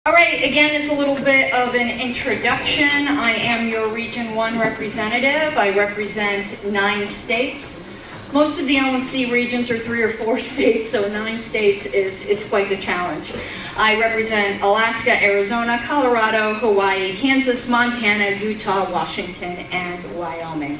All right, again, as a little bit of an introduction, I am your Region 1 representative. I represent 9 states. Most of the LNC regions are 3 or 4 states, so 9 states is quite the challenge. I represent Alaska, Arizona, Colorado, Hawaii, Kansas, Montana, Utah, Washington, and Wyoming.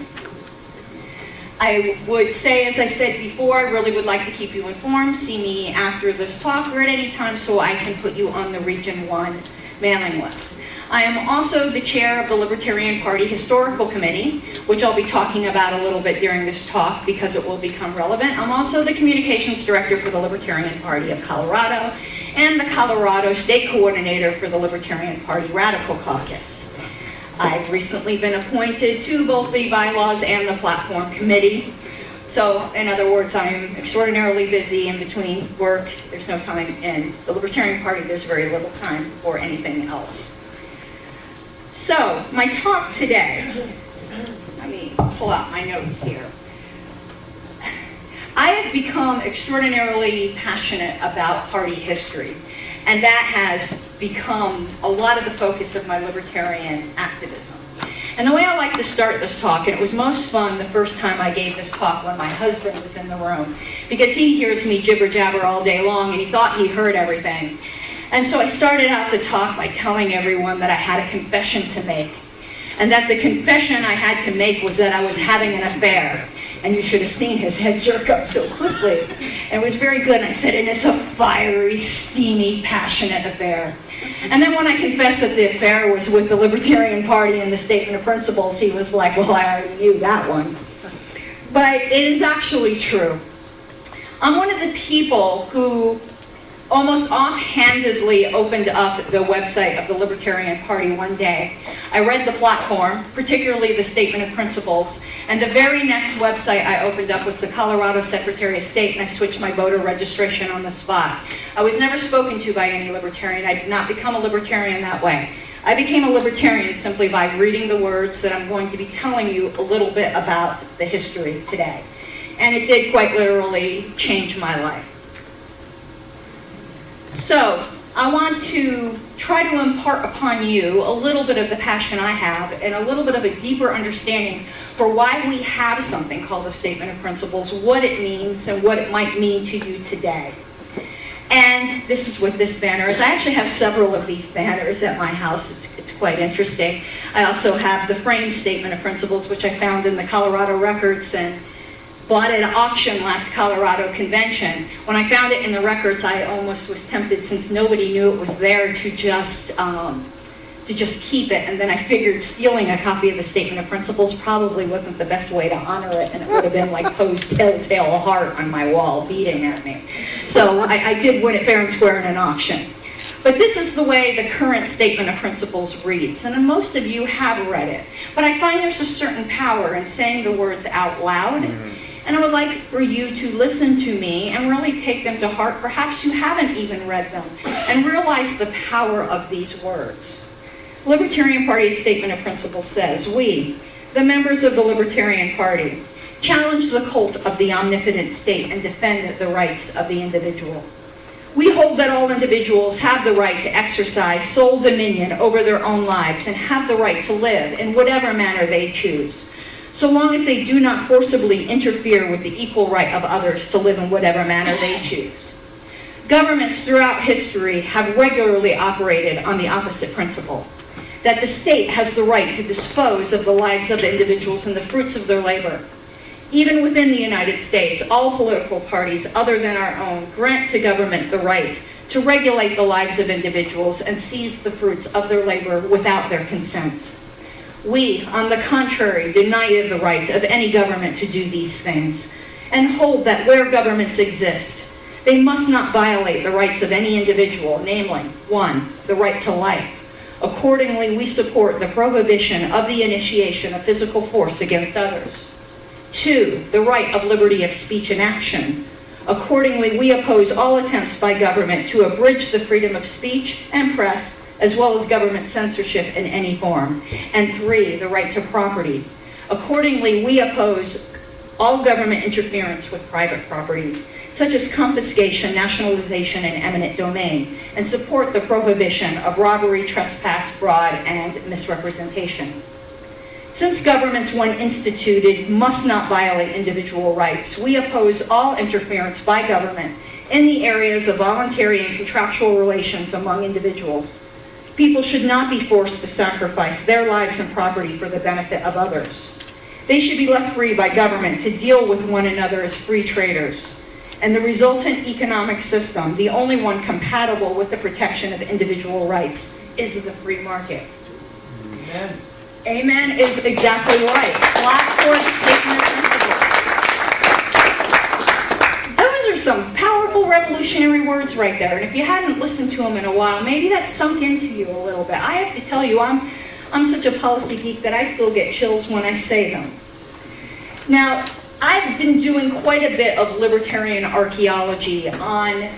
I would say, as I said before, I really would like to keep you informed. See me after this talk or at any time so I can put you on the Region 1 mailing list. I am also the chair of the Libertarian Party Historical Committee, which I'll be talking about a little bit during this talk because it will become relevant. I'm also the communications director for the Libertarian Party of Colorado and the Colorado State Coordinator for the Libertarian Party Radical Caucus. I've recently been appointed to both the bylaws and the platform committee. So, in other words, I'm extraordinarily busy in between work. There's no time in the Libertarian Party. There's very little time for anything else. So, my talk today, let me pull out my notes here. I have become extraordinarily passionate about party history. And that has become a lot of the focus of my libertarian activism. And the way I like to start this talk, and it was most fun the first time I gave this talk when my husband was in the room, because he hears me jibber jabber all day long and he thought he heard everything. And so I started out the talk by telling everyone that I had a confession to make. And that the confession I had to make was that I was having an affair. And you should have seen his head jerk up so quickly. And it was very good. And I said, and it's a fiery, steamy, passionate affair. And then when I confessed that the affair was with the Libertarian Party and the Statement of Principles, he was like, well, I already knew that one. But it is actually true. I'm one of the people who almost offhandedly opened up the website of the Libertarian Party one day. I read the platform, particularly the Statement of Principles, and the very next website I opened up was the Colorado Secretary of State, and I switched my voter registration on the spot. I was never spoken to by any libertarian. I did not become a libertarian that way. I became a libertarian simply by reading the words that I'm going to be telling you a little bit about the history today. And it did quite literally change my life. So, I want to try to impart upon you a little bit of the passion I have and a little bit of a deeper understanding for why we have something called the Statement of Principles, what it means, and what it might mean to you today. And this is what this banner is. I actually have several of these banners at my house. It's quite interesting. I also have the framed Statement of Principles, which I found in the Colorado records and bought at an auction last Colorado convention. When I found it in the records, I almost was tempted, since nobody knew it was there, to just keep it. And then I figured stealing a copy of the Statement of Principles probably wasn't the best way to honor it, and it would have been like Poe's telltale heart on my wall beating at me. So I did win it fair and square in an auction. But this is the way the current Statement of Principles reads, and most of you have read it. But I find there's a certain power in saying the words out loud. And I would like for you to listen to me and really take them to heart. Perhaps you haven't even read them, and realize the power of these words. The Libertarian Party Statement of Principles says, we, the members of the Libertarian Party, challenge the cult of the omnipotent state and defend the rights of the individual. We hold that all individuals have the right to exercise sole dominion over their own lives and have the right to live in whatever manner they choose, so long as they do not forcibly interfere with the equal right of others to live in whatever manner they choose. Governments throughout history have regularly operated on the opposite principle, that the state has the right to dispose of the lives of individuals and the fruits of their labor. Even within the United States, all political parties other than our own grant to government the right to regulate the lives of individuals and seize the fruits of their labor without their consent. We, on the contrary, deny the right of any government to do these things, and hold that where governments exist, they must not violate the rights of any individual, namely, 1, the right to life. Accordingly, we support the prohibition of the initiation of physical force against others. 2, the right of liberty of speech and action. Accordingly, we oppose all attempts by government to abridge the freedom of speech and press, as well as government censorship in any form. And 3, the right to property. Accordingly, we oppose all government interference with private property, such as confiscation, nationalization, and eminent domain, and support the prohibition of robbery, trespass, fraud, and misrepresentation. Since governments, when instituted, must not violate individual rights, we oppose all interference by government in the areas of voluntary and contractual relations among individuals. People should not be forced to sacrifice their lives and property for the benefit of others. They should be left free by government to deal with one another as free traders. And the resultant economic system, the only one compatible with the protection of individual rights, is the free market. Amen. Amen is exactly right. Blackboard statement of principles. Those are some powerful revolutionary words right there. And if you hadn't listened to them in a while, maybe that sunk into you a little bit. I have to tell you, I'm such a policy geek that I still get chills when I say them. Now, I've been doing quite a bit of libertarian archaeology on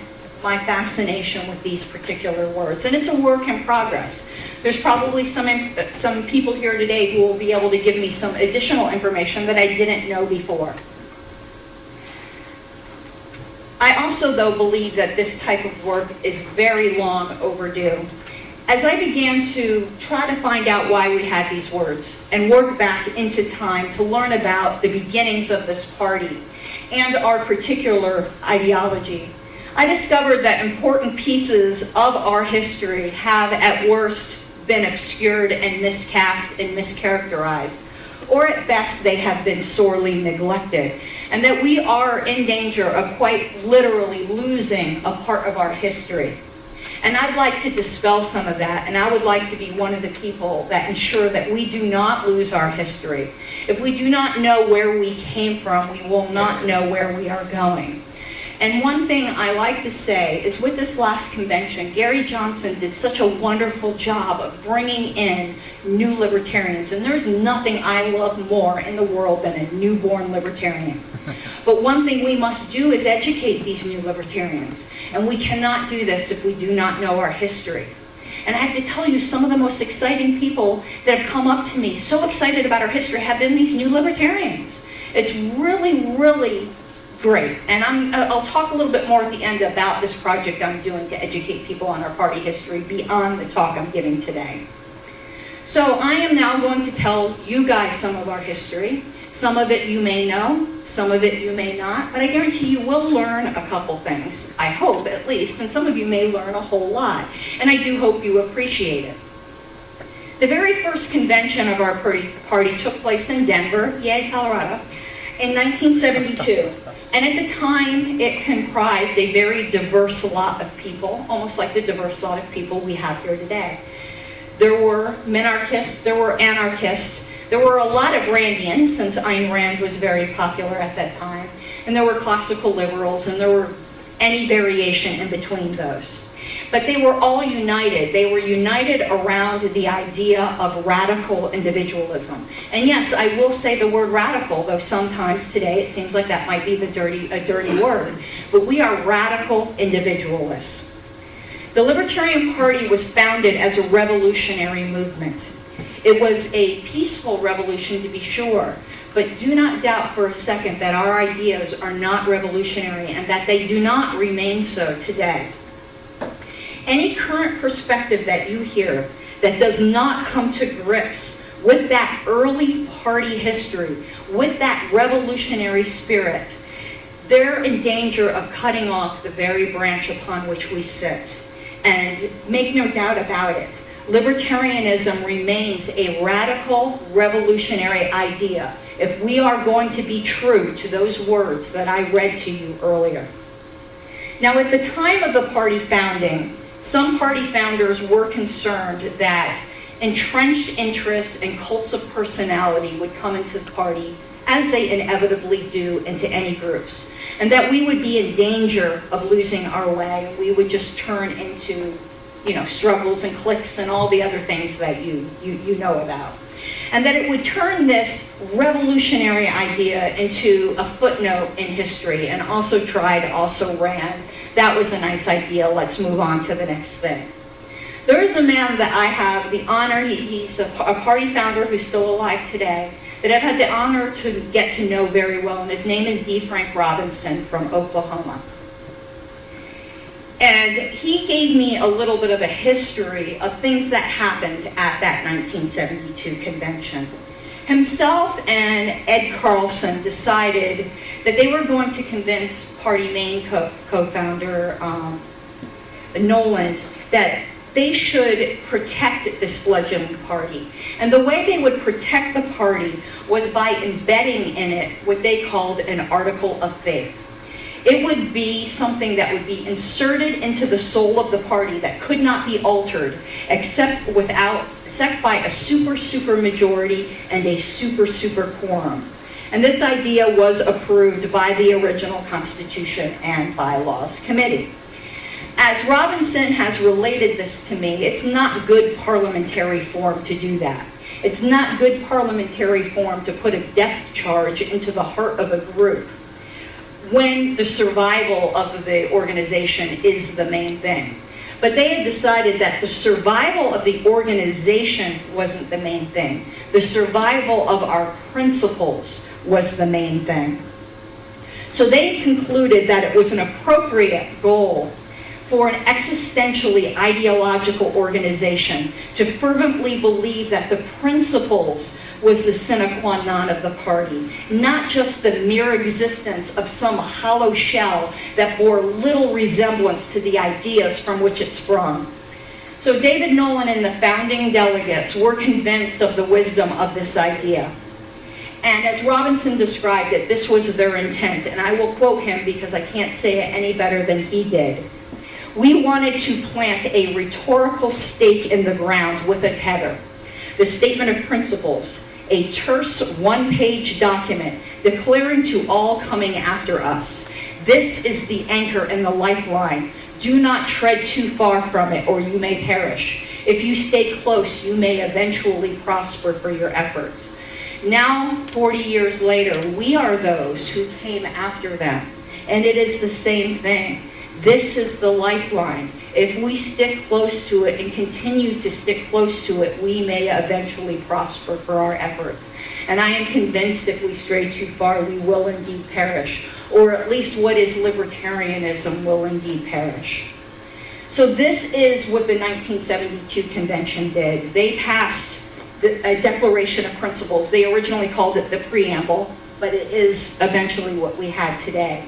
my fascination with these particular words, and it's a work in progress. There's probably some people here today who will be able to give me some additional information that I didn't know before. I also, though, believe that this type of work is very long overdue. As I began to try to find out why we had these words and work back into time to learn about the beginnings of this party and our particular ideology, I discovered that important pieces of our history have at worst been obscured and miscast and mischaracterized, or at best they have been sorely neglected, and that we are in danger of quite literally losing a part of our history. And I'd like to dispel some of that, and I would like to be one of the people that ensure that we do not lose our history. If we do not know where we came from, we will not know where we are going. And one thing I like to say is with this last convention, Gary Johnson did such a wonderful job of bringing in new libertarians. And there's nothing I love more in the world than a newborn libertarian. But one thing we must do is educate these new libertarians. And we cannot do this if we do not know our history. And I have to tell you, some of the most exciting people that have come up to me, so excited about our history, have been these new libertarians. It's really, really great. And I'll talk a little bit more at the end about this project I'm doing to educate people on our party history beyond the talk I'm giving today. So I am now going to tell you guys some of our history. Some of it you may know, some of it you may not, but I guarantee you will learn a couple things. I hope, at least, and some of you may learn a whole lot. And I do hope you appreciate it. The very first convention of our party took place in Denver, yay, Colorado, in 1972. And at the time, it comprised a very diverse lot of people, almost like the diverse lot of people we have here today. There were minarchists, there were anarchists, there were a lot of Randians, since Ayn Rand was very popular at that time, and there were classical liberals, and there were any variation in between those. But they were all united. They were united around the idea of radical individualism. And yes, I will say the word radical, though sometimes today it seems like that might be a dirty word. But we are radical individualists. The Libertarian Party was founded as a revolutionary movement. It was a peaceful revolution, to be sure, but do not doubt for a second that our ideas are not revolutionary and that they do not remain so today. Any current perspective that you hear that does not come to grips with that early party history, with that revolutionary spirit, they're in danger of cutting off the very branch upon which we sit. And make no doubt about it, libertarianism remains a radical revolutionary idea if we are going to be true to those words that I read to you earlier. Now, at the time of the party founding, some party founders were concerned that entrenched interests and cults of personality would come into the party, as they inevitably do into any groups, and that we would be in danger of losing our way, and we would just turn into, struggles and cliques and all the other things that you know about. And that it would turn this revolutionary idea into a footnote in history, and also ran. That was a nice idea. Let's move on to the next thing. There is a man that I have the honor, he's a party founder who's still alive today, that I've had the honor to get to know very well, and his name is D. Frank Robinson from Oklahoma. And he gave me a little bit of a history of things that happened at that 1972 convention. Himself and Ed Carlson decided that they were going to convince Party Maine co-founder Nolan that they should protect this fledgling party. And the way they would protect the party was by embedding in it what they called an article of faith. It would be something that would be inserted into the soul of the party that could not be altered except by a super majority and a super quorum. And this idea was approved by the original Constitution and Bylaws Committee. As Robinson has related this to me, it's not good parliamentary form to do that. It's not good parliamentary form to put a depth charge into the heart of a group when the survival of the organization is the main thing. But they had decided that the survival of the organization wasn't the main thing. The survival of our principles was the main thing. So they concluded that it was an appropriate goal for an existentially ideological organization to fervently believe that the principles was the sine qua non of the party, not just the mere existence of some hollow shell that bore little resemblance to the ideas from which it sprung. So David Nolan and the founding delegates were convinced of the wisdom of this idea. And as Robinson described it, this was their intent, and I will quote him because I can't say it any better than he did. We wanted to plant a rhetorical stake in the ground with a tether. The statement of principles, a terse one-page document declaring to all coming after us, this is the anchor and the lifeline. Do not tread too far from it or you may perish. If you stay close, you may eventually prosper for your efforts. Now, 40 years later, we are those who came after them. And it is the same thing. This is the lifeline. If we stick close to it and continue to stick close to it, we may eventually prosper for our efforts. And I am convinced if we stray too far, we will indeed perish. Or at least what is libertarianism will indeed perish. So this is what the 1972 convention did. They passed a Declaration of Principles. They originally called it the preamble, but it is eventually what we have today.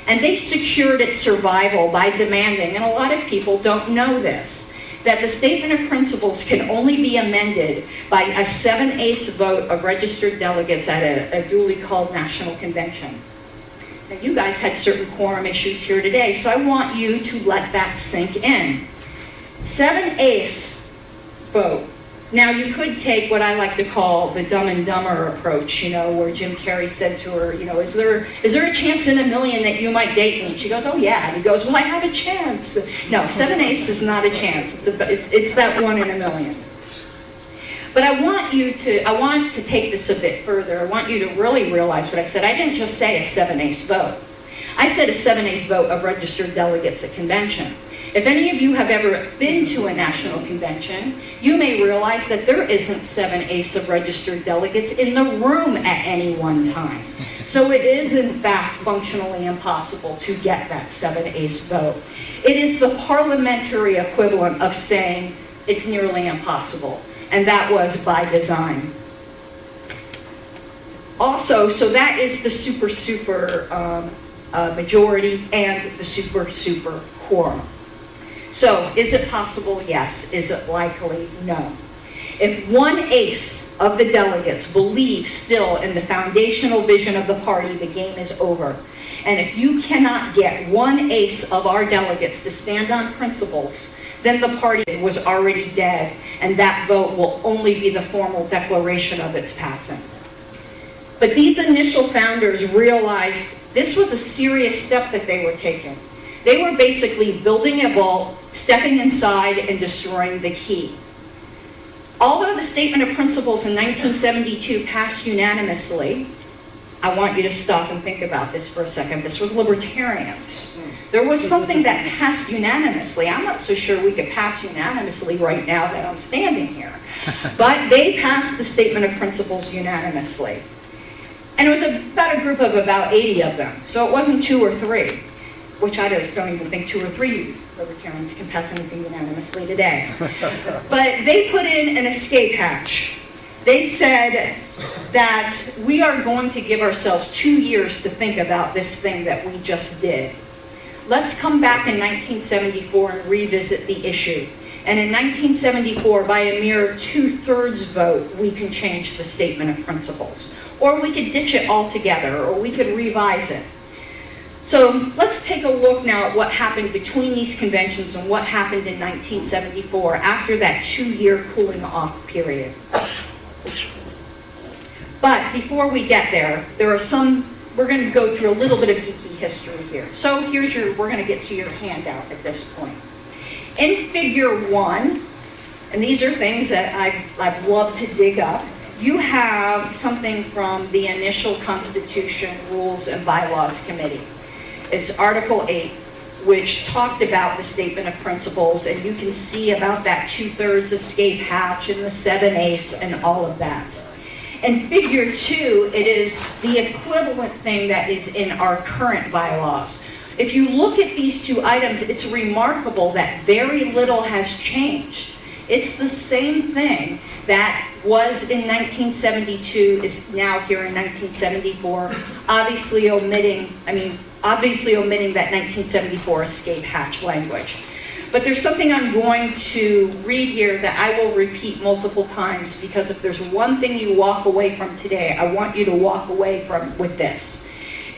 And they secured its survival by demanding, and a lot of people don't know this, that the Statement of Principles can only be amended by a 7/8 vote of registered delegates at a duly called national convention. Now, you guys had certain quorum issues here today, so I want you to let that sink in. 7/8 vote. Now, you could take what I like to call the Dumb and Dumber approach, where Jim Carrey said to her, is there a chance in a million that you might date me? And she goes, oh yeah. And he goes, well, I have a chance. No, 7/8 is not a chance. It's that 1 in a million. But I want to take this a bit further. I want you to really realize what I said. I didn't just say a 7/8 vote. I said a 7/8 vote of registered delegates at convention. If any of you have ever been to a national convention, you may realize that there isn't 7/8 of registered delegates in the room at any one time. So it is, in fact, functionally impossible to get that 7/8 vote. It is the parliamentary equivalent of saying it's nearly impossible, and that was by design. Also, so that is the super majority and the super quorum. So, is it possible? Yes. Is it likely? No. If 1/8 of the delegates believe still in the foundational vision of the party, the game is over. And if you cannot get 1/8 of our delegates to stand on principles, then the party was already dead, and that vote will only be the formal declaration of its passing. But these initial founders realized this was a serious step that they were taking. They were basically building a vault, stepping inside, and destroying the key. Although the Statement of Principles in 1972 passed unanimously, I want you to stop and think about this for a second. This was libertarians. There was something that passed unanimously. I'm not so sure we could pass unanimously right now that I'm standing here. But they passed the Statement of Principles unanimously. And it was about a group of about 80 of them. So it wasn't 2 or 3, which I just don't even think 2 or 3 libertarians can pass anything unanimously today. But they put in an escape hatch. They said that we are going to give ourselves 2 years to think about this thing that we just did. Let's come back in 1974 and revisit the issue. And in 1974, by a mere 2/3 vote, we can change the Statement of Principles. Or we could ditch it altogether, or we could revise it. So let's take a look now at what happened between these conventions and what happened in 1974 after that 2-year cooling off period. But before we get there, we're going to go through a little bit of geeky history here. So we're going to get to your handout at this point. In figure 1, and these are things that I've loved to dig up, you have something from the initial Constitution, Rules, and Bylaws Committee. It's Article 8, which talked about the Statement of Principles, and you can see about that 2/3 escape hatch and the 7/8 and all of that. In figure 2, it is the equivalent thing that is in our current bylaws. If you look at these 2 items, it's remarkable that very little has changed. It's the same thing that was in 1972 is now here in 1974, obviously omitting that 1974 escape hatch language. But there's something I'm going to read here that I will repeat multiple times, because if there's one thing you walk away from today, I want you to walk away with this.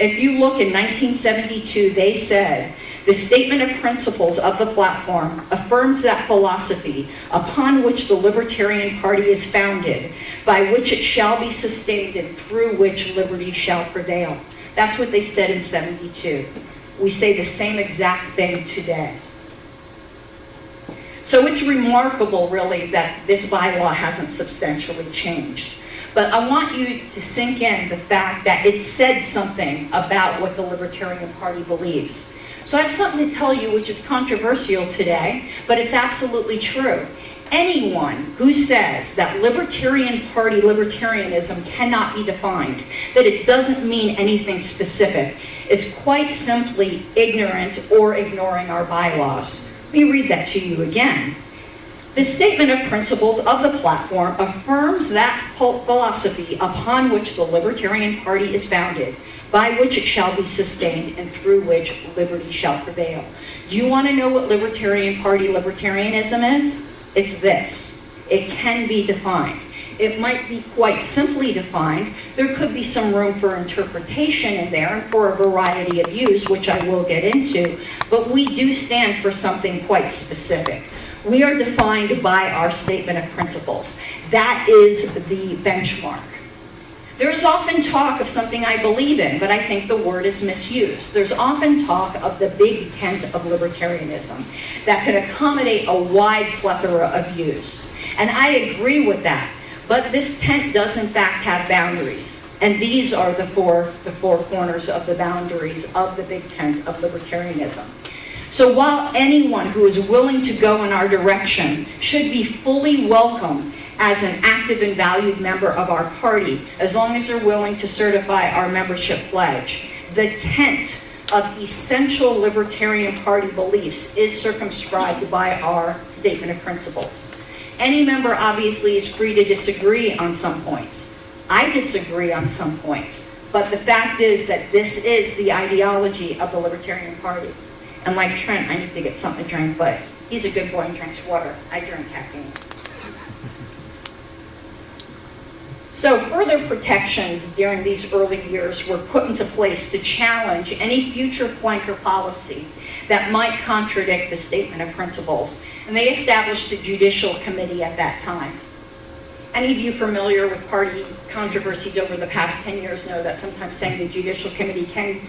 If you look in 1972, they said, the Statement of Principles of the platform affirms that philosophy upon which the Libertarian Party is founded, by which it shall be sustained and through which liberty shall prevail. That's what they said in 72. We say the same exact thing today. So it's remarkable, really, that this bylaw hasn't substantially changed. But I want you to sink in the fact that it said something about what the Libertarian Party believes. So I have something to tell you which is controversial today, but it's absolutely true. Anyone who says that Libertarian Party libertarianism cannot be defined, that it doesn't mean anything specific, is quite simply ignorant or ignoring our bylaws. Let me read that to you again. The Statement of Principles of the platform affirms that philosophy upon which the Libertarian Party is founded, by which it shall be sustained and through which liberty shall prevail. Do you want to know what Libertarian Party libertarianism is? It's this. It can be defined. It might be quite simply defined. There could be some room for interpretation in there and for a variety of views, which I will get into, but we do stand for something quite specific. We are defined by our Statement of Principles. That is the benchmark. There is often talk of something I believe in, but I think the word is misused. There's often talk of the big tent of libertarianism that could accommodate a wide plethora of views. And I agree with that. But this tent does in fact have boundaries. And these are the four corners of the boundaries of the big tent of libertarianism. So while anyone who is willing to go in our direction should be fully welcome as an active and valued member of our party, as long as they're willing to certify our membership pledge, the tent of essential Libertarian Party beliefs is circumscribed by our Statement of Principles. Any member obviously is free to disagree on some points. I disagree on some points, but the fact is that this is the ideology of the Libertarian Party. And like Trent, I need to get something to drink, but he's a good boy and drinks water. I drink caffeine. So further protections during these early years were put into place to challenge any future flanker policy that might contradict the Statement of Principles. And they established a judicial committee at that time. Any of you familiar with party controversies over the past 10 years know that sometimes saying the judicial committee can,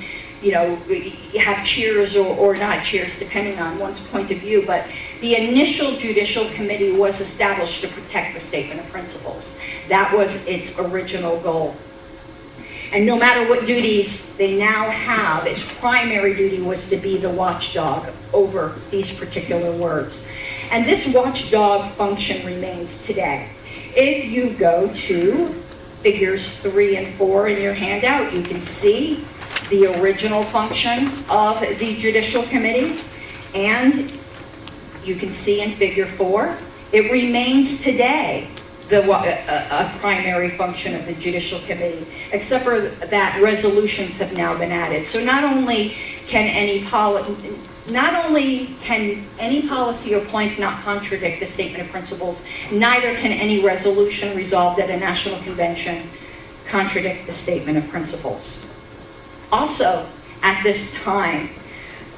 have cheers or not cheers depending on one's point of view, but the initial judicial committee was established to protect the Statement of Principles. That was its original goal. And no matter what duties they now have, its primary duty was to be the watchdog over these particular words. And this watchdog function remains today. If you go to figures 3 and 4 in your handout, you can see the original function of the Judicial Committee, and you can see in figure 4, it remains today a primary function of the Judicial Committee, except for that resolutions have now been added. So not only can any policy or point not contradict the statement of principles, neither can any resolution resolved at a national convention contradict the statement of principles. Also, at this time,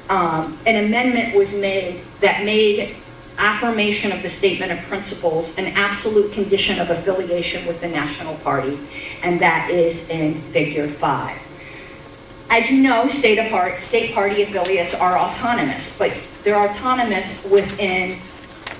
an amendment was made that made affirmation of the statement of principles an absolute condition of affiliation with the national party, and that is in figure 5. As you know, state party affiliates are autonomous, but they're autonomous within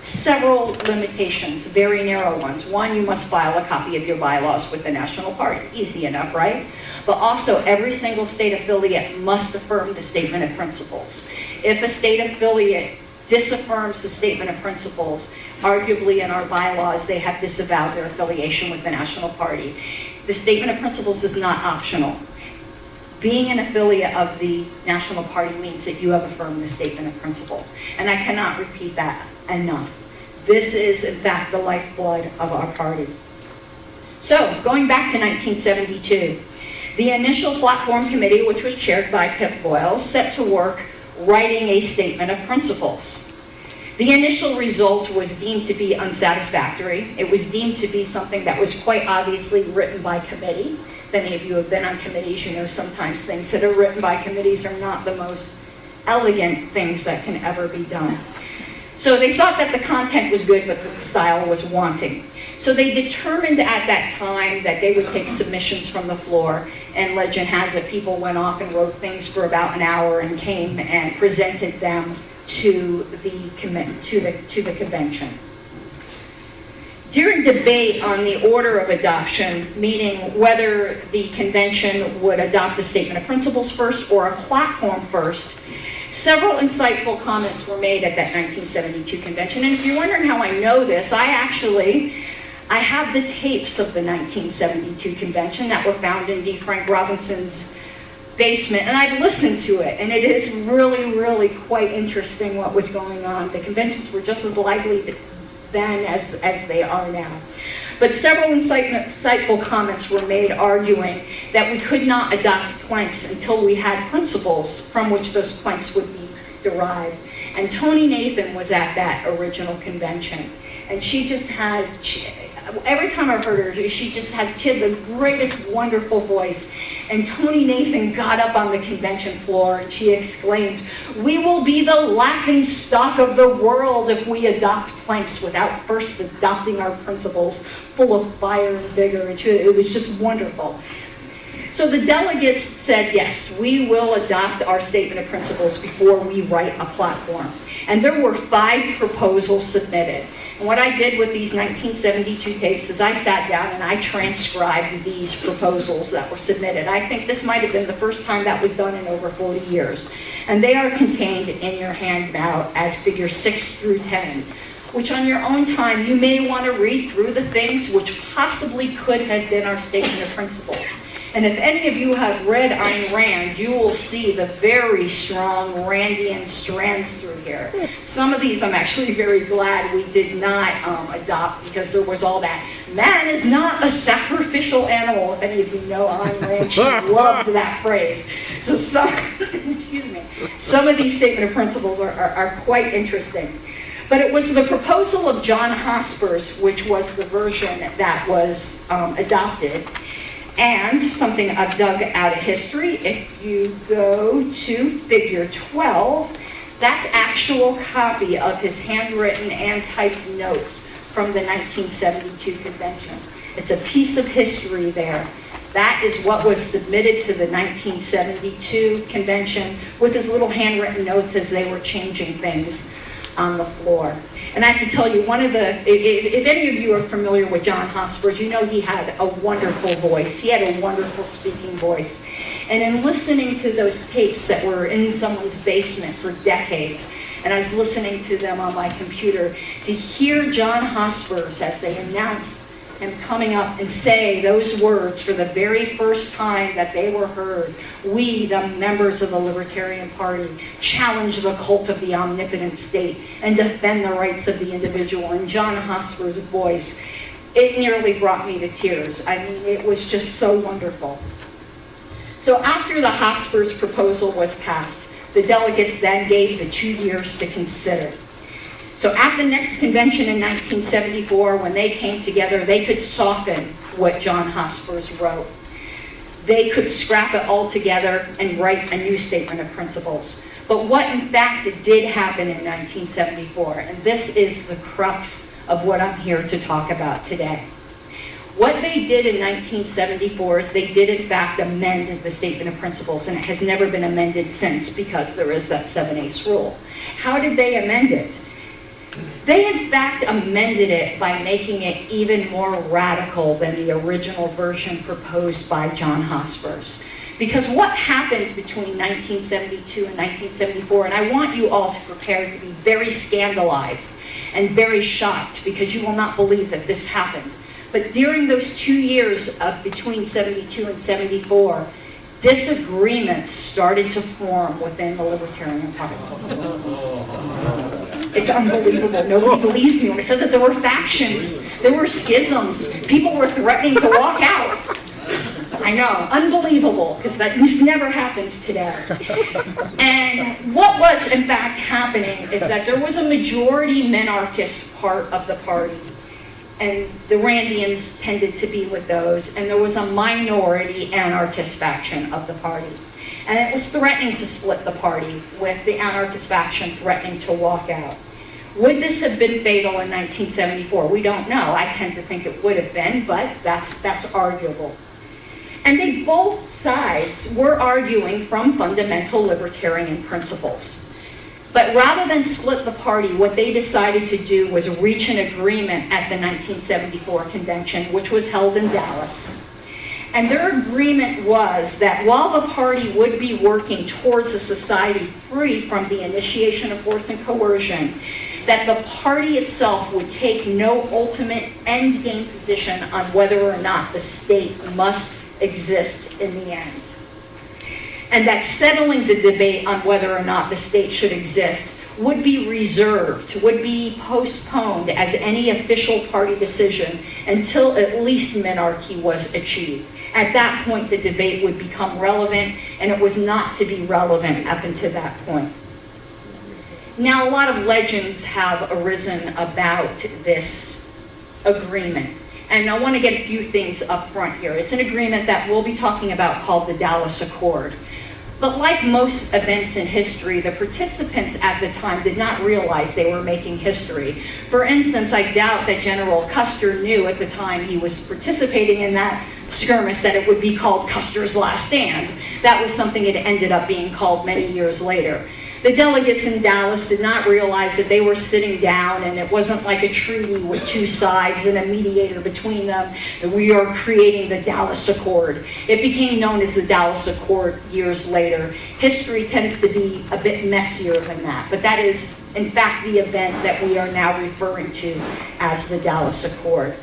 several limitations, very narrow ones. One, you must file a copy of your bylaws with the national party. Easy enough, right? But also, every single state affiliate must affirm the statement of principles. If a state affiliate disaffirms the statement of principles, arguably in our bylaws, they have disavowed their affiliation with the national party. The statement of principles is not optional. Being an affiliate of the national party means that you have affirmed the statement of principles. And I cannot repeat that enough. This is, in fact, the lifeblood of our party. So, going back to 1972, the initial platform committee, which was chaired by Pip Boyle, set to work writing a statement of principles. The initial result was deemed to be unsatisfactory. It was deemed to be something that was quite obviously written by committee. If any of you have been on committees, you know sometimes things that are written by committees are not the most elegant things that can ever be done. So they thought that the content was good, but the style was wanting. So they determined at that time that they would take submissions from the floor, and legend has it people went off and wrote things for about an hour and came and presented them to the convention. During debate on the order of adoption, meaning whether the convention would adopt a statement of principles first or a platform first, several insightful comments were made at that 1972 convention. And if you're wondering how I know this, I have the tapes of the 1972 convention that were found in D. Frank Robinson's basement, and I've listened to it, and it is really, really quite interesting what was going on. The conventions were just as lively then as they are now. But several insightful comments were made arguing that we could not adopt planks until we had principles from which those planks would be derived. And Toni Nathan was at that original convention, and she had every time I've heard her, she had the greatest, wonderful voice. And Toni Nathan got up on the convention floor and she exclaimed, "We will be the laughing stock of the world if we adopt planks without first adopting our principles," full of fire and vigor. It was just wonderful. So the delegates said, yes, we will adopt our statement of principles before we write a platform. And there were 5 proposals submitted. And what I did with these 1972 tapes is I sat down and I transcribed these proposals that were submitted. I think this might have been the first time that was done in over 40 years. And they are contained in your handout as figures 6 through 10, which on your own time you may want to read through the things which possibly could have been our statement of principles. And if any of you have read Ayn Rand, you will see the very strong Randian strands through here. Some of these I'm actually very glad we did not adopt, because there was all that, man is not a sacrificial animal. If any of you know Ayn Rand, she loved that phrase. So some of these statement of principles are quite interesting. But it was the proposal of John Hosper's, which was the version that was adopted. And something I've dug out of history, if you go to figure 12, that's actual copy of his handwritten and typed notes from the 1972 convention. It's a piece of history there. That is what was submitted to the 1972 convention with his little handwritten notes as they were changing things. on the floor. And I have to tell you, if any of you are familiar with John Hosford, you know he had a wonderful voice. He had a wonderful speaking voice. And in listening to those tapes that were in someone's basement for decades, and I was listening to them on my computer, to hear John Hosford, as they announced him coming up and say those words for the very first time that they were heard, we, the members of the Libertarian Party, challenge the cult of the omnipotent state and defend the rights of the individual. And John Hosford's voice, it nearly brought me to tears. I mean, it was just so wonderful. So after the Hosford's proposal was passed, the delegates then gave the 2 years to consider. So at the next convention in 1974, when they came together, they could soften what John Hosford wrote. They could scrap it all together and write a new statement of principles. But what in fact did happen in 1974, and this is the crux of what I'm here to talk about today. What they did in 1974 is they did in fact amend the statement of principles, and it has never been amended since because there is that 7/8 rule. How did they amend it? They in fact amended it by making it even more radical than the original version proposed by John Hosford. Because what happened between 1972 and 1974, and I want you all to prepare to be very scandalized and very shocked because you will not believe that this happened. But during those 2 years of between 72 and 74, disagreements started to form within the Libertarian Party. It's unbelievable. Nobody believes me when it says that there were factions, there were schisms, people were threatening to walk out. I know, unbelievable, because this never happens today. And what was in fact happening is that there was a majority minarchist part of the party, and the Randians tended to be with those, and there was a minority anarchist faction of the party. And it was threatening to split the party, with the anarchist faction threatening to walk out. Would this have been fatal in 1974? We don't know. I tend to think it would have been, but that's arguable. And they both sides were arguing from fundamental libertarian principles. But rather than split the party, what they decided to do was reach an agreement at the 1974 convention, which was held in Dallas. And their agreement was that while the party would be working towards a society free from the initiation of force and coercion, that the party itself would take no ultimate endgame position on whether or not the state must exist in the end. And that settling the debate on whether or not the state should exist would be reserved, would be postponed as any official party decision until at least minarchy was achieved. At that point, the debate would become relevant, and it was not to be relevant up until that point. Now, a lot of legends have arisen about this agreement. And I want to get a few things up front here. It's an agreement that we'll be talking about called the Dallas Accord. But like most events in history, the participants at the time did not realize they were making history. For instance, I doubt that General Custer knew at the time he was participating in that skirmish that it would be called Custer's Last Stand. That was something it ended up being called many years later. The delegates in Dallas did not realize that they were sitting down and it wasn't like a treaty with two sides and a mediator between them, that we are creating the Dallas Accord. It became known as the Dallas Accord years later. History tends to be a bit messier than that, but that is, in fact, the event that we are now referring to as the Dallas Accord.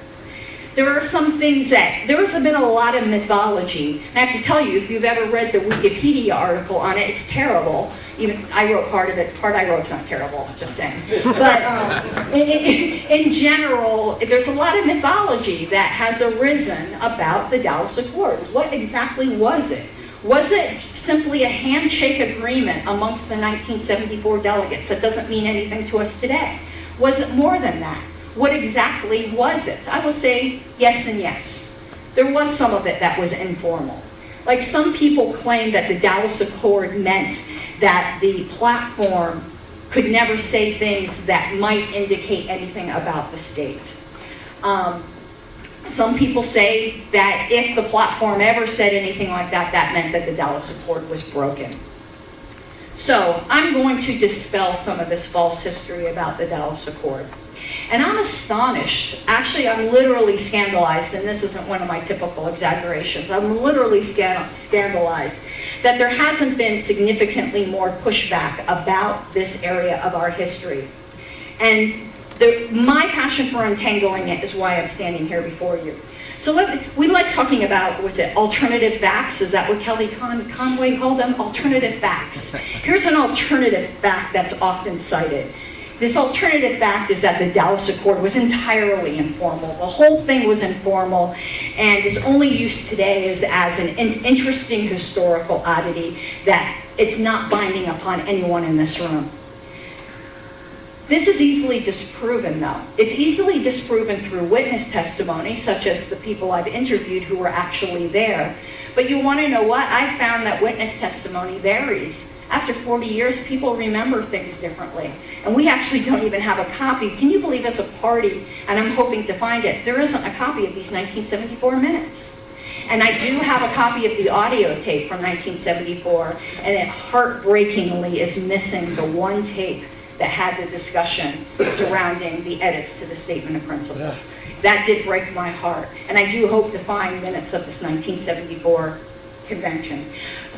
There are some things that, there has been a lot of mythology. And I have to tell you, if you've ever read the Wikipedia article on it, it's terrible. Even I wrote part of it. Part I wrote's not terrible, just saying. But in general, there's a lot of mythology that has arisen about the Dallas Accord. What exactly was it? Was it simply a handshake agreement amongst the 1974 delegates that doesn't mean anything to us today? Was it more than that? What exactly was it? I would say yes and yes. There was some of it that was informal. Like some people claim that the Dallas Accord meant that the platform could never say things that might indicate anything about the state. Some people say that if the platform ever said anything like that, that meant that the Dallas Accord was broken. So I'm going to dispel some of this false history about the Dallas Accord. And I'm astonished, actually I'm literally scandalized, and this isn't one of my typical exaggerations, I'm literally scandalized that there hasn't been significantly more pushback about this area of our history. And my passion for untangling it is why I'm standing here before you. So we like talking about, alternative facts? Is that what Kelly Conway called them? Alternative facts. Here's an alternative fact that's often cited. This alternative fact is that the Dallas Accord was entirely informal. The whole thing was informal, and is only used today as an interesting historical oddity that it's not binding upon anyone in this room. This is easily disproven, though. It's easily disproven through witness testimony, such as the people I've interviewed who were actually there. But you want to know what? I found that witness testimony varies. After 40 years, people remember things differently. And we actually don't even have a copy. Can you believe as a party, and I'm hoping to find it, there isn't a copy of these 1974 minutes. And I do have a copy of the audio tape from 1974, and it heartbreakingly is missing the one tape that had the discussion surrounding the edits to the Statement of Principles. That did break my heart. And I do hope to find minutes of this 1974 convention.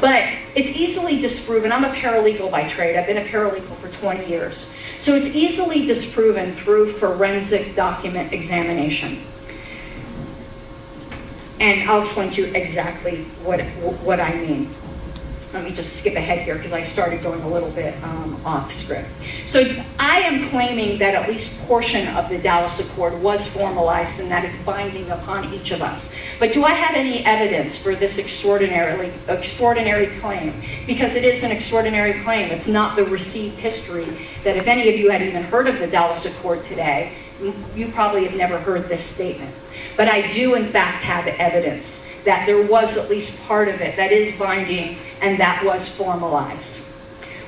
But it's easily disproven. I'm a paralegal by trade. I've been a paralegal for 20 years. So it's easily disproven through forensic document examination. And I'll explain to you exactly what I mean. Let me just skip ahead here because I started going a little bit off script. So I am claiming that at least portion of the Dallas Accord was formalized and that it's binding upon each of us. But do I have any evidence for this extraordinary claim? Because it is an extraordinary claim. It's not the received history that if any of you had even heard of the Dallas Accord today, you probably have never heard this statement. But I do in fact have evidence that there was at least part of it that is binding and that was formalized.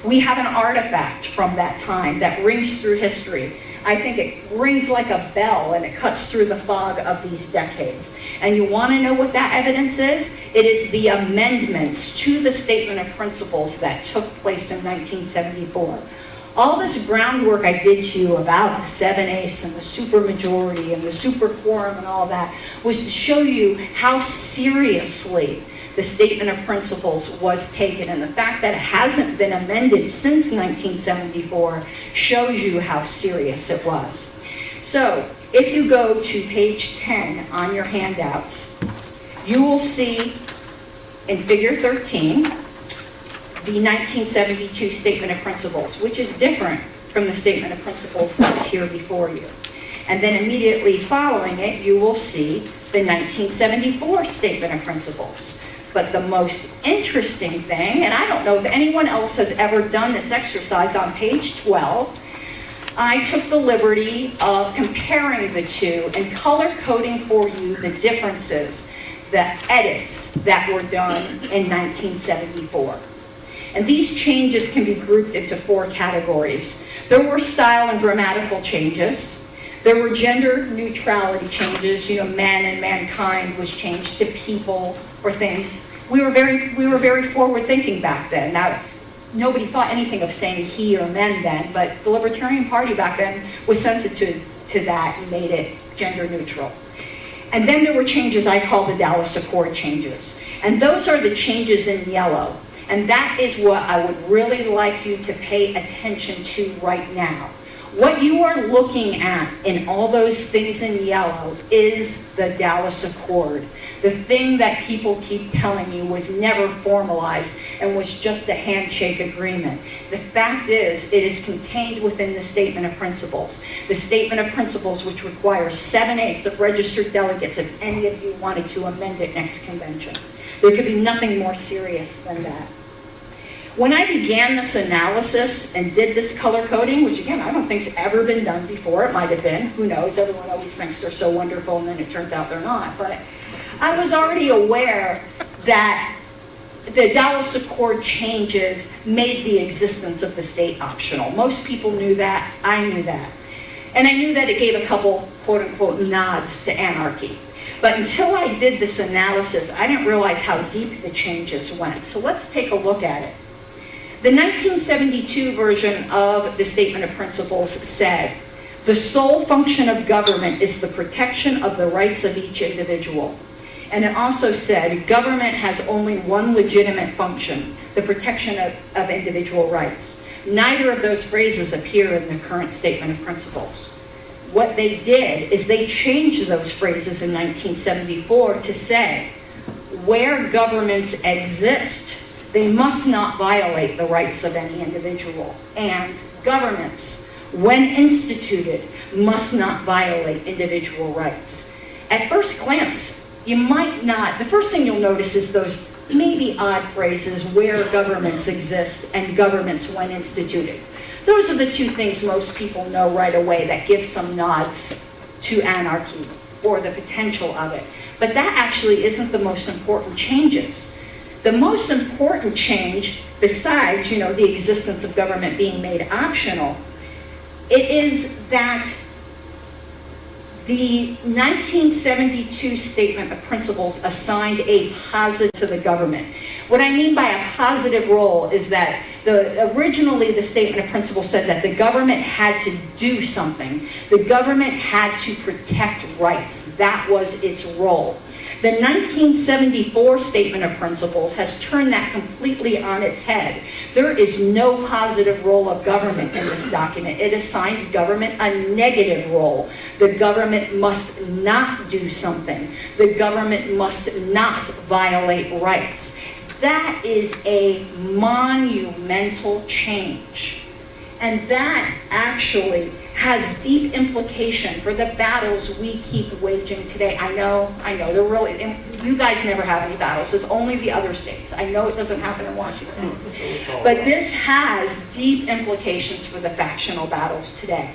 We have an artifact from that time that rings through history. I think it rings like a bell and it cuts through the fog of these decades. And you want to know what that evidence is? It is the amendments to the Statement of Principles that took place in 1974. All this groundwork I did to you about the 7/8 and the supermajority and the super quorum and all that was to show you how seriously the Statement of Principles was taken. And the fact that it hasn't been amended since 1974 shows you how serious it was. So if you go to page 10 on your handouts, you will see in figure 13, the 1972 Statement of Principles, which is different from the Statement of Principles that's here before you. And then immediately following it, you will see the 1974 Statement of Principles. But the most interesting thing, and I don't know if anyone else has ever done this exercise on page 12, I took the liberty of comparing the two and color coding for you the differences, the edits that were done in 1974. And these changes can be grouped into 4 categories. There were style and grammatical changes. There were gender neutrality changes. Man and mankind was changed to people or things. We were very forward-thinking back then. Now, nobody thought anything of saying he or men then, but the Libertarian Party back then was sensitive to that and made it gender neutral. And then there were changes I call the Dallas Accord changes. And those are the changes in yellow. And that is what I would really like you to pay attention to right now. What you are looking at in all those things in yellow is the Dallas Accord. The thing that people keep telling you was never formalized and was just a handshake agreement. The fact is, it is contained within the Statement of Principles. The Statement of Principles, which requires 7/8 of registered delegates if any of you wanted to amend it next convention. There could be nothing more serious than that. When I began this analysis and did this color coding, which again, I don't think's ever been done before, it might have been, who knows, everyone always thinks they're so wonderful and then it turns out they're not, but I was already aware that the Dallas Accord changes made the existence of the state optional. Most people knew that, I knew that. And I knew that it gave a couple, quote unquote, nods to anarchy. But until I did this analysis, I didn't realize how deep the changes went. So let's take a look at it. The 1972 version of the Statement of Principles said, "The sole function of government is the protection of the rights of each individual." And it also said, "Government has only one legitimate function, the protection of individual rights." Neither of those phrases appear in the current Statement of Principles. What they did is they changed those phrases in 1974 to say, where governments exist, they must not violate the rights of any individual. And governments, when instituted, must not violate individual rights. At first glance, you might not, the first thing you'll notice is those maybe odd phrases, where governments exist and governments when instituted. Those are the two things most people know right away that give some nods to anarchy or the potential of it. But that actually isn't the most important changes. The most important change, besides, the existence of government being made optional, it is that the 1972 Statement of Principles assigned a positive to the government. What I mean by a positive role is that originally the Statement of Principles said that the government had to do something. The government had to protect rights. That was its role. The 1974 Statement of Principles has turned that completely on its head. There is no positive role of government in this document. It assigns government a negative role. The government must not do something. The government must not violate rights. That is a monumental change. And that actually has deep implication for the battles we keep waging today. I know, they're really, and you guys never have any battles. It's only the other states. I know it doesn't happen in Washington. But this has deep implications for the factional battles today.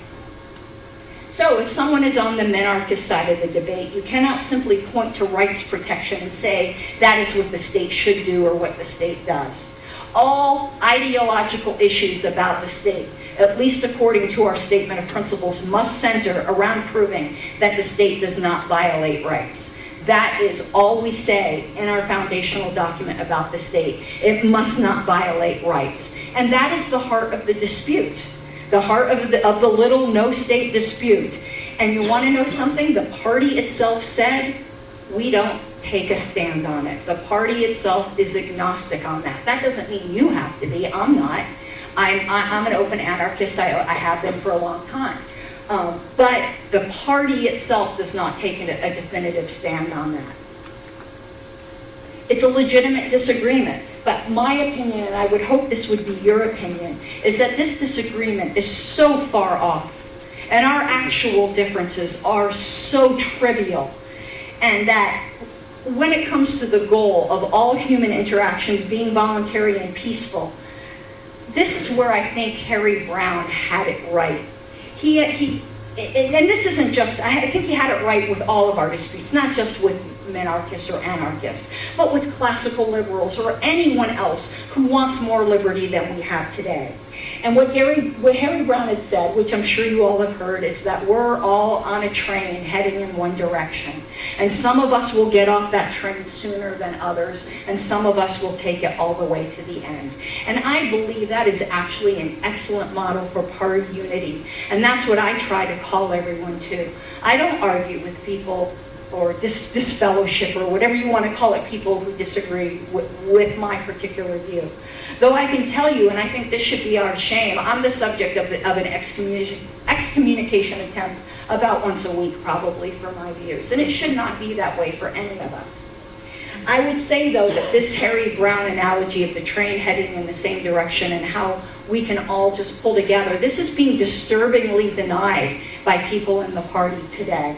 So if someone is on the minarchist side of the debate, you cannot simply point to rights protection and say that is what the state should do or what the state does. All ideological issues about the state, at least according to our Statement of Principles, must center around proving that the state does not violate rights. That is all we say in our foundational document about the state. It must not violate rights. And that is the heart of the dispute, the heart of the little no-state dispute. And you want to know something? The party itself said, we don't take a stand on it. The party itself is agnostic on that. That doesn't mean you have to be. I'm not. I'm an open anarchist. I have been for a long time. But the party itself does not take a definitive stand on that. It's a legitimate disagreement. But my opinion, and I would hope this would be your opinion, is that this disagreement is so far off, and our actual differences are so trivial, and that when it comes to the goal of all human interactions being voluntary and peaceful, this is where I think Harry Browne had it right. And this isn't just, I think he had it right with all of our disputes, not just with minarchists or anarchists, but with classical liberals or anyone else who wants more liberty than we have today. And what Harry Browne had said, which I'm sure you all have heard, is that we're all on a train heading in one direction. And some of us will get off that train sooner than others, and some of us will take it all the way to the end. And I believe that is actually an excellent model for party unity. And that's what I try to call everyone to. I don't argue with people or disfellowship or whatever you want to call it, people who disagree with my particular view. Though I can tell you, and I think this should be our shame, I'm the subject of an excommunication attempt about once a week, probably, for my views. And it should not be that way for any of us. I would say, though, that this Harry Browne analogy of the train heading in the same direction and how we can all just pull together, this is being disturbingly denied by people in the party today.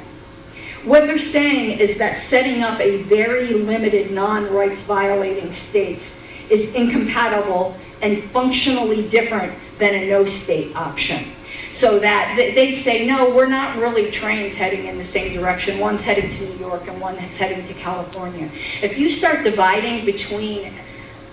What they're saying is that setting up a very limited non-rights violating state is incompatible and functionally different than a no-state option. So that they say, no, we're not really trains heading in the same direction. One's heading to New York and one is heading to California. If you start dividing between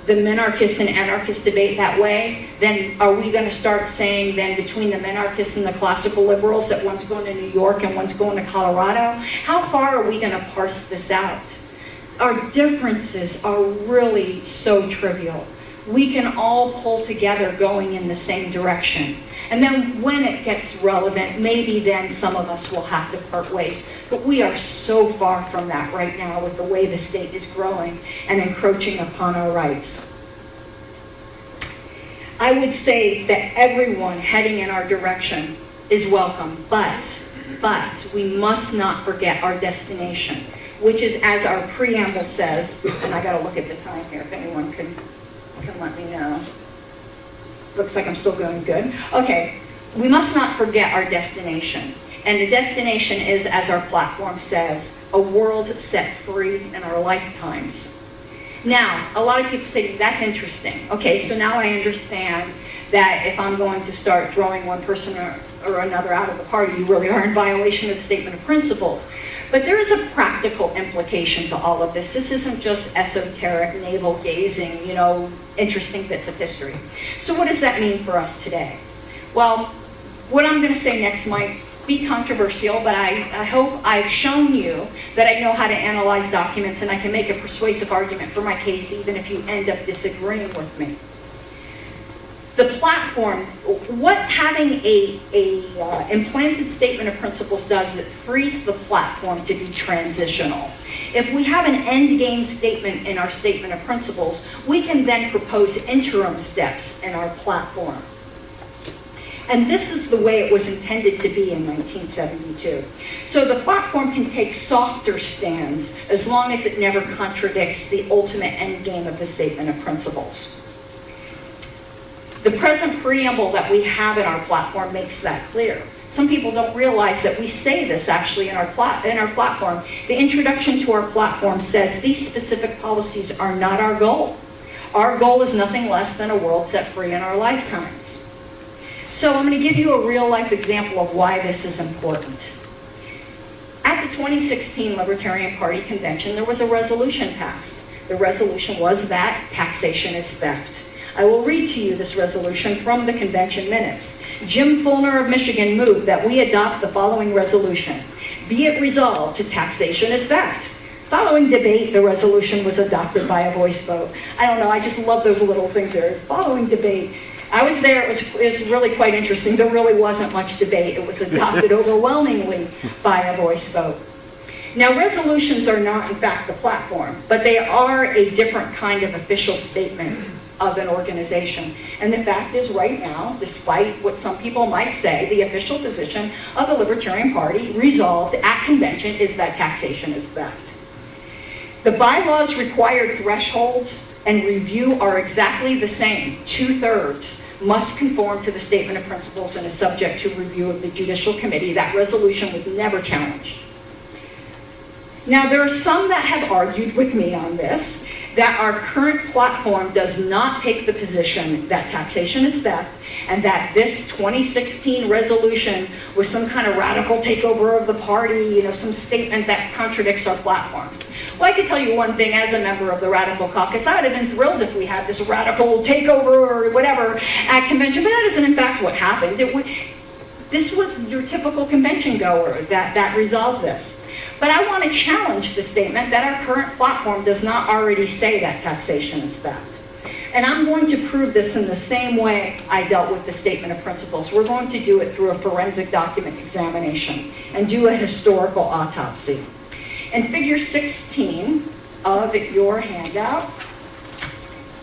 the minarchist and anarchist debate that way, then are we going to start saying then between the minarchists and the classical liberals that one's going to New York and one's going to Colorado? How far are we going to parse this out? Our differences are really so trivial. we can all pull together going in the same direction. And then when it gets relevant, maybe then some of us will have to part ways. But we are so far from that right now with the way the state is growing and encroaching upon our rights. I would say that everyone heading in our direction is welcome, but we must not forget our destination, which is, as our preamble says, and I gotta look at the time here if anyone can let me know. Looks like I'm still going good. Okay, we must not forget our destination. And the destination is, as our platform says, a world set free in our lifetimes. Now, a lot of people say, that's interesting. Okay, so now I understand that if I'm going to start throwing one person or another out of the party, you really are in violation of the Statement of Principles. But there is a practical implication to all of this. This isn't just esoteric, navel-gazing, interesting bits of history. So what does that mean for us today? Well, what I'm going to say next might be controversial, but I hope I've shown you that I know how to analyze documents and I can make a persuasive argument for my case even if you end up disagreeing with me. The platform, what having a implanted statement of principles does, it frees the platform to be transitional. If we have an end game statement in our statement of principles, we can then propose interim steps in our platform. And this is the way it was intended to be in 1972. So the platform can take softer stands as long as it never contradicts the ultimate end game of the statement of principles. The present preamble that we have in our platform makes that clear. Some people don't realize that we say this actually in our platform. The introduction to our platform says these specific policies are not our goal. Our goal is nothing less than a world set free in our lifetimes. So I'm going to give you a real life example of why this is important. At the 2016 Libertarian Party Convention, there was a resolution passed. The resolution was that taxation is theft. I will read to you this resolution from the convention minutes. Jim Fulner of Michigan moved that we adopt the following resolution. Be it resolved to taxation is theft. Following debate, the resolution was adopted by a voice vote. I don't know, I just love those little things there. It's following debate. I was there, it was really quite interesting. There really wasn't much debate. It was adopted overwhelmingly by a voice vote. Now, resolutions are not, in fact, the platform, but they are a different kind of official statement of an organization. And the fact is, right now, despite what some people might say, the official position of the Libertarian Party, resolved at convention, is that taxation is theft. The bylaws required thresholds and review are exactly the same. 2/3 must conform to the Statement of Principles and is subject to review of the Judicial Committee. That resolution was never challenged. Now, there are some that have argued with me on this, that our current platform does not take the position that taxation is theft and that this 2016 resolution was some kind of radical takeover of the party, some statement that contradicts our platform. Well, I can tell you one thing, as a member of the Radical Caucus, I would have been thrilled if we had this radical takeover or whatever at convention, but that isn't in fact what happened. This was your typical convention goer that resolved this. But I want to challenge the statement that our current platform does not already say that taxation is theft. And I'm going to prove this in the same way I dealt with the Statement of Principles. We're going to do it through a forensic document examination and do a historical autopsy. In figure 16 of your handout,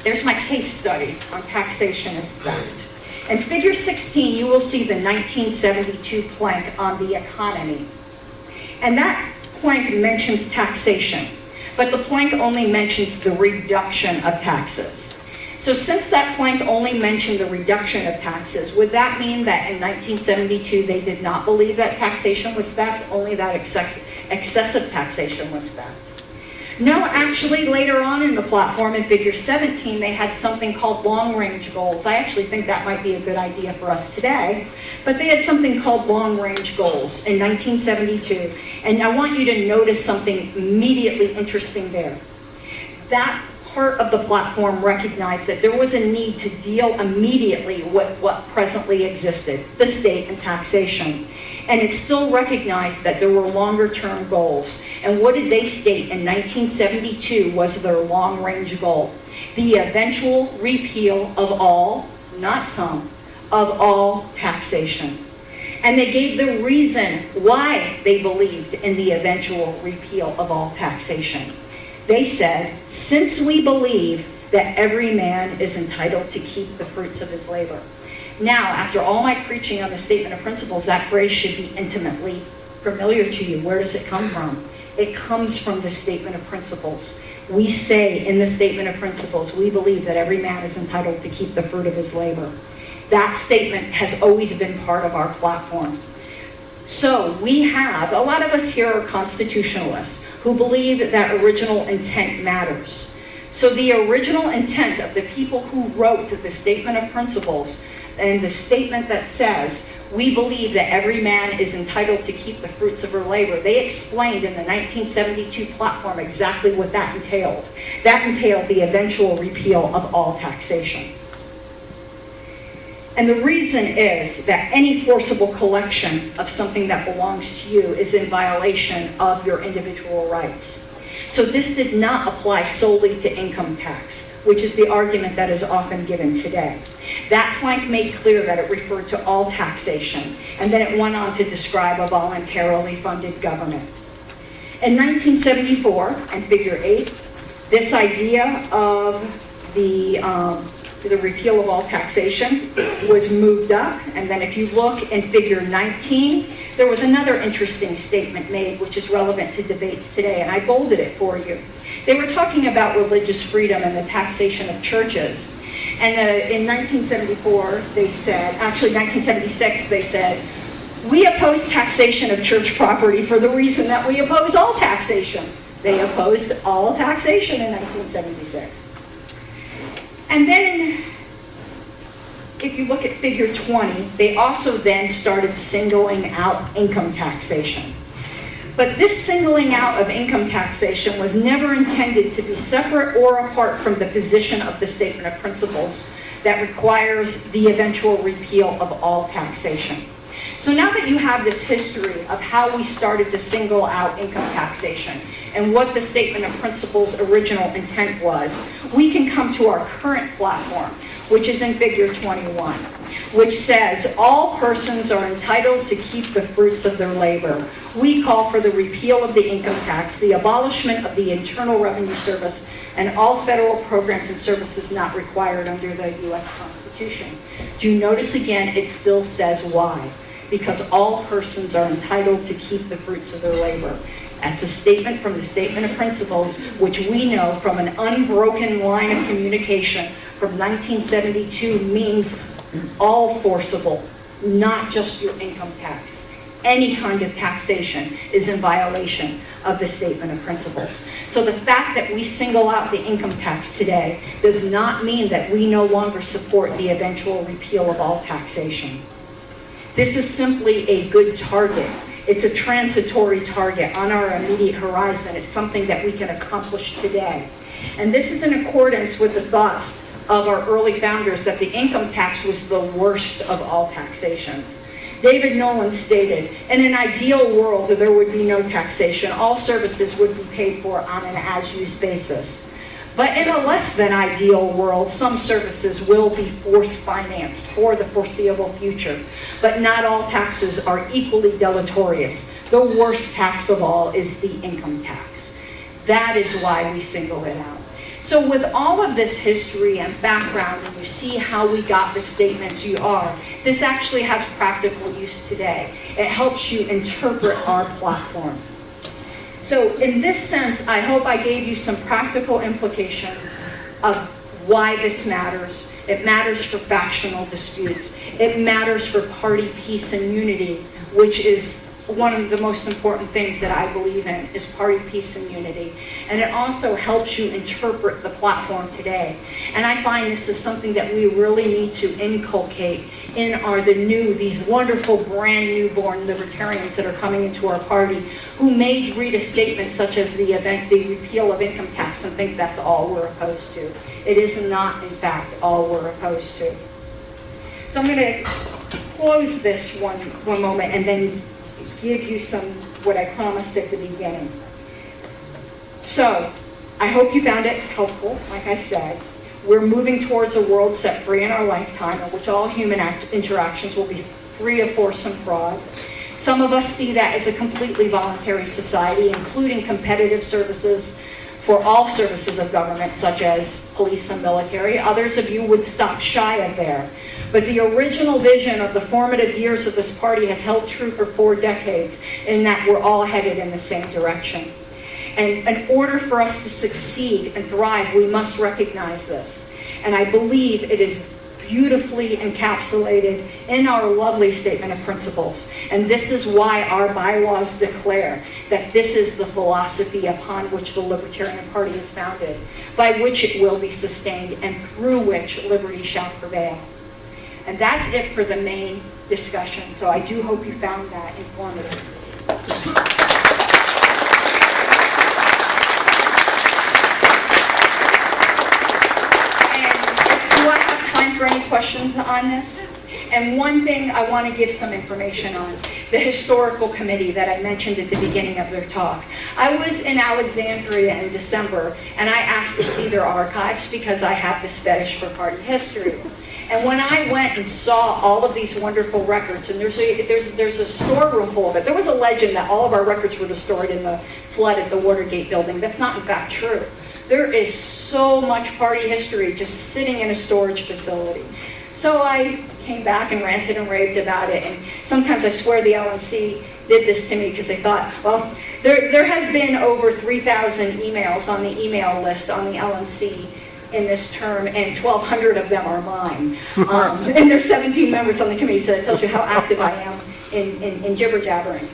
there's my case study on taxation as theft. In figure 16, you will see the 1972 plank on the economy. And that plank mentions taxation, but the plank only mentions the reduction of taxes. So since that plank only mentioned the reduction of taxes, would that mean that in 1972 they did not believe that taxation was theft, only that excessive taxation was theft? No, actually, later on in the platform, in figure 17, they had something called long-range goals. I actually think that might be a good idea for us today. But they had something called long-range goals in 1972. And I want you to notice something immediately interesting there. That part of the platform recognized that there was a need to deal immediately with what presently existed, the state and taxation. And it still recognized that there were longer-term goals. And what did they state in 1972 was their long-range goal? the eventual repeal of all, not some, of all taxation. And they gave the reason why they believed in the eventual repeal of all taxation. They said, since we believe that every man is entitled to keep the fruits of his labor. Now, after all my preaching on the statement of principles, that phrase should be intimately familiar to you. Where does it come from? It comes from the statement of principles. We say in the statement of principles, we believe that every man is entitled to keep the fruit of his labor. That statement has always been part of our platform. So we have, a lot of us here are constitutionalists who believe that original intent matters. So the original intent of the people who wrote the statement of principles and the statement that says, we believe that every man is entitled to keep the fruits of her labor, they explained in the 1972 platform exactly what that entailed. That entailed the eventual repeal of all taxation. And the reason is that any forcible collection of something that belongs to you is in violation of your individual rights. So this did not apply solely to income tax, which is the argument that is often given today. That plank made clear that it referred to all taxation, and then it went on to describe a voluntarily funded government. In 1974, and Figure 8, this idea of the repeal of all taxation was moved up, and then if you look in Figure 19, there was another interesting statement made which is relevant to debates today, and I bolded it for you. They were talking about religious freedom and the taxation of churches. And in 1974, they said, actually 1976, they said, we oppose taxation of church property for the reason that we oppose all taxation. They opposed all taxation in 1976. And then, if you look at Figure 20, they also then started singling out income taxation. But this singling out of income taxation was never intended to be separate or apart from the position of the statement of principles that requires the eventual repeal of all taxation. So now that you have this history of how we started to single out income taxation and what the statement of principles' original intent was, we can come to our current platform, which is in Figure 21, which says all persons are entitled to keep the fruits of their labor. We call for the repeal of the income tax, the abolishment of the Internal Revenue Service, and all federal programs and services not required under the U.S. Constitution. Do you notice again, it still says why? Because all persons are entitled to keep the fruits of their labor. That's a statement from the Statement of Principles, which we know from an unbroken line of communication from 1972 means all forcible, not just your income tax. Any kind of taxation is in violation of the Statement of Principles. So the fact that we single out the income tax today does not mean that we no longer support the eventual repeal of all taxation. This is simply a good target. It's a transitory target on our immediate horizon. It's something that we can accomplish today. And this is in accordance with the thoughts of our early founders that the income tax was the worst of all taxations. David Nolan stated, in an ideal world, there would be no taxation. All services would be paid for on an as-used basis. But in a less than ideal world, some services will be force-financed for the foreseeable future. But not all taxes are equally deleterious. The worst tax of all is the income tax. That is why we single it out. So with all of this history and background, and you see how we got the statements you are, this actually has practical use today. It helps you interpret our platform. So in this sense, I hope I gave you some practical implication of why this matters. It matters for factional disputes. It matters for party peace and unity, which is one of the most important things that I believe in, is party peace and unity. And it also helps you interpret the platform today. And I find this is something that we really need to inculcate in these wonderful brand newborn libertarians that are coming into our party, who may read a statement such as the repeal of income tax and think that's all we're opposed to. It is not, in fact, all we're opposed to. So I'm going to close this one moment and then give you what I promised at the beginning. So, I hope you found it helpful. Like I said, we're moving towards a world set free in our lifetime in which all human interactions will be free of force and fraud. Some of us see that as a completely voluntary society, including competitive services for all services of government, such as police and military. Others of you would stop shy of there. But the original vision of the formative years of this party has held true for 4 decades, in that we're all headed in the same direction. And in order for us to succeed and thrive, we must recognize this. And I believe it is beautifully encapsulated in our lovely statement of principles. And this is why our bylaws declare that this is the philosophy upon which the Libertarian Party is founded, by which it will be sustained, and through which liberty shall prevail. And that's it for the main discussion. So I do hope you found that informative. For any questions on this? And one thing I want to give some information on, the historical committee that I mentioned at the beginning of their talk. I was in Alexandria in December, and I asked to see their archives because I have this fetish for party history. And when I went and saw all of these wonderful records, and there's a storeroom full of it. There was a legend that all of our records were destroyed in the flood at the Watergate building. That's not in fact true. There is so much party history just sitting in a storage facility. So I came back and ranted and raved about it, and sometimes I swear the LNC did this to me because they thought, well, there has been over 3,000 emails on the email list on the LNC in this term, and 1,200 of them are mine. And there's 17 members on the committee, so that tells you how active I am in jibber-jabbering.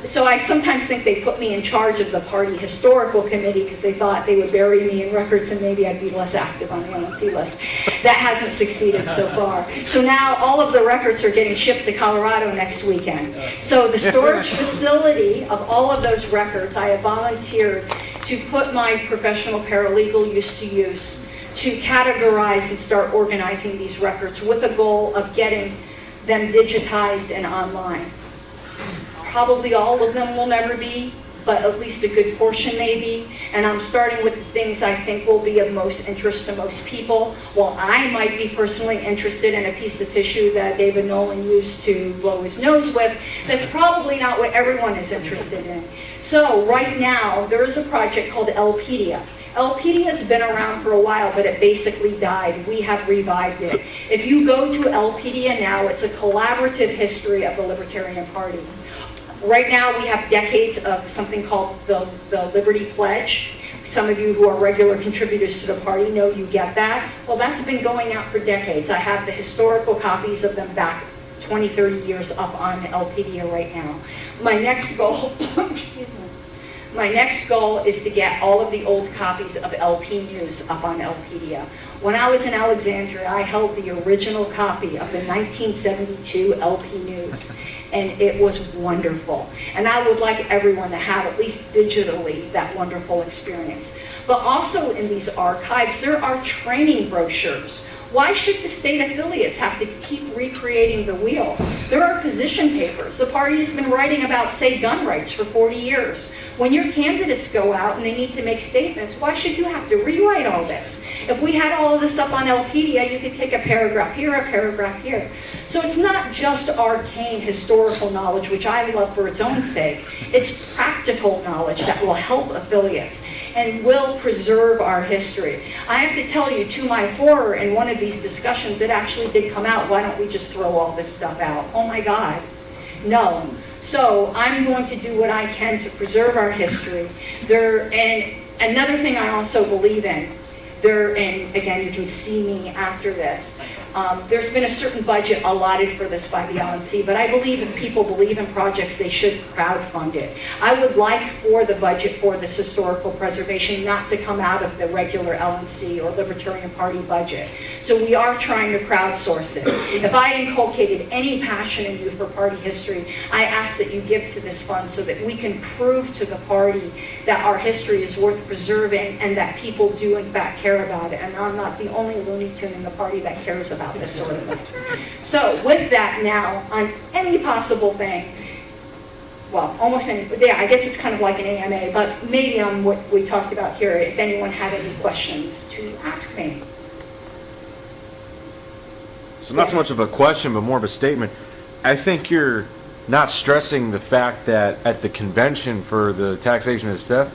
So I sometimes think they put me in charge of the party historical committee because they thought they would bury me in records and maybe I'd be less active on the LNC list. That hasn't succeeded so far. So now all of the records are getting shipped to Colorado next weekend. So the storage facility of all of those records, I have volunteered to put my professional paralegal use to categorize and start organizing these records with the goal of getting them digitized and online. Probably all of them will never be, but at least a good portion may be. And I'm starting with the things I think will be of most interest to most people. While I might be personally interested in a piece of tissue that David Nolan used to blow his nose with, that's probably not what everyone is interested in. So right now, there is a project called LPWA. LPWA has been around for a while, but it basically died. We have revived it. If you go to LPWA now, it's a collaborative history of the Libertarian Party. Right now, we have decades of something called the Liberty Pledge. Some of you who are regular contributors to the party know you get that. Well, that's been going out for decades. I have the historical copies of them back 20, 30 years up on LPWA right now. My next goal, excuse me, my next goal is to get all of the old copies of LP News up on LPWA. When I was in Alexandria, I held the original copy of the 1972 LP News, and it was wonderful. And I would like everyone to have, at least digitally, that wonderful experience. But also in these archives, there are training brochures. Why should the state affiliates have to keep recreating the wheel? There are position papers. The party has been writing about, say, gun rights for 40 years. When your candidates go out and they need to make statements, why should you have to rewrite all this? If we had all of this up on LPWA, you could take a paragraph here, a paragraph here. So it's not just arcane historical knowledge, which I love for its own sake. It's practical knowledge that will help affiliates and will preserve our history. I have to tell you, to my horror, in one of these discussions, it actually did come out, why don't we just throw all this stuff out? Oh my God, no. So I'm going to do what I can to preserve our history. And another thing I also believe in, and again, you can see me after this, there's been a certain budget allotted for this by the LNC, but I believe if people believe in projects, they should crowdfund it. I would like for the budget for this historical preservation not to come out of the regular LNC or Libertarian Party budget. So we are trying to crowdsource it. If I inculcated any passion in you for party history, I ask that you give to this fund so that we can prove to the party that our history is worth preserving and that people do in fact care about it. And I'm not the only Looney Tune in the party that cares about this sort of thing. So with that now, on any possible thing, well, almost any, yeah, I guess it's kind of like an AMA, but maybe on what we talked about here, if anyone had any questions to ask me. So not so much of a question, but more of a statement. I think you're not stressing the fact that at the convention for the taxation of theft,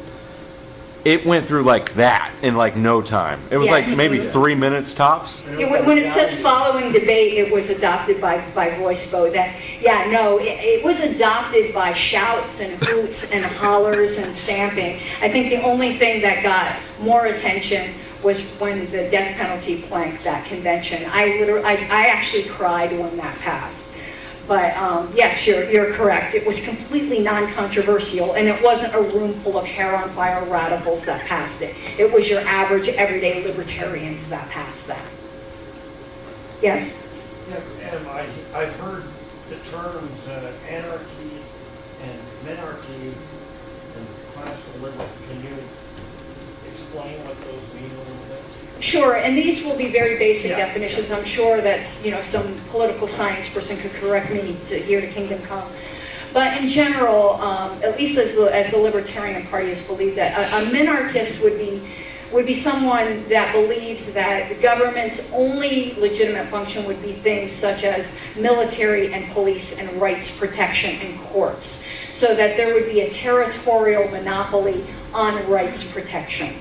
it went through like that in like no time. It was Yes. like maybe 3 minutes tops. Yeah, when it says following debate, it was adopted by voice vote. That, yeah, no, it was adopted by shouts and hoots and hollers and stamping. I think the only thing that got more attention was when the death penalty planked that convention. I actually cried when that passed. But yes, you're correct. It was completely non-controversial, and it wasn't a room full of hair-on-fire radicals that passed it. It was your average, everyday libertarians that passed that. Yes? Yeah, and I've heard the terms anarchy and minarchy and classical liberal. Can you explain what those mean a little bit? Sure, and these will be very basic Yeah. definitions. I'm sure that's, some political science person could correct me here to Kingdom Come. But in general, at least as the Libertarian Party has believed that, a minarchist would be someone that believes that the government's only legitimate function would be things such as military and police and rights protection and courts, so that there would be a territorial monopoly on rights protection.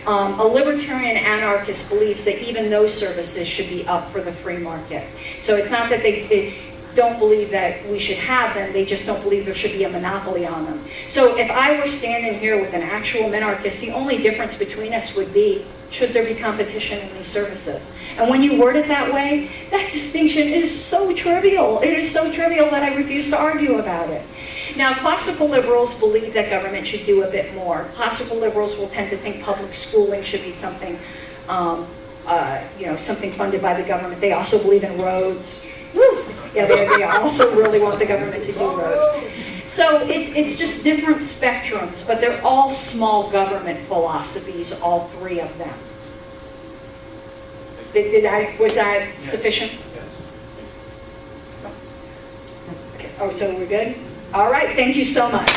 A libertarian anarchist believes that even those services should be up for the free market. So it's not that they don't believe that we should have them, they just don't believe there should be a monopoly on them. So if I were standing here with an actual minarchist, the only difference between us would be, should there be competition in these services? And when you word it that way, that distinction is so trivial. It is so trivial that I refuse to argue about it. Now, classical liberals believe that government should do a bit more. Classical liberals will tend to think public schooling should be something, something funded by the government. They also believe in roads. Woo! Yeah, they also really want the government to do roads. So it's just different spectrums, but they're all small government philosophies, all three of them. Was that sufficient? Yes. Okay. Oh, so we're good? All right, thank you so much.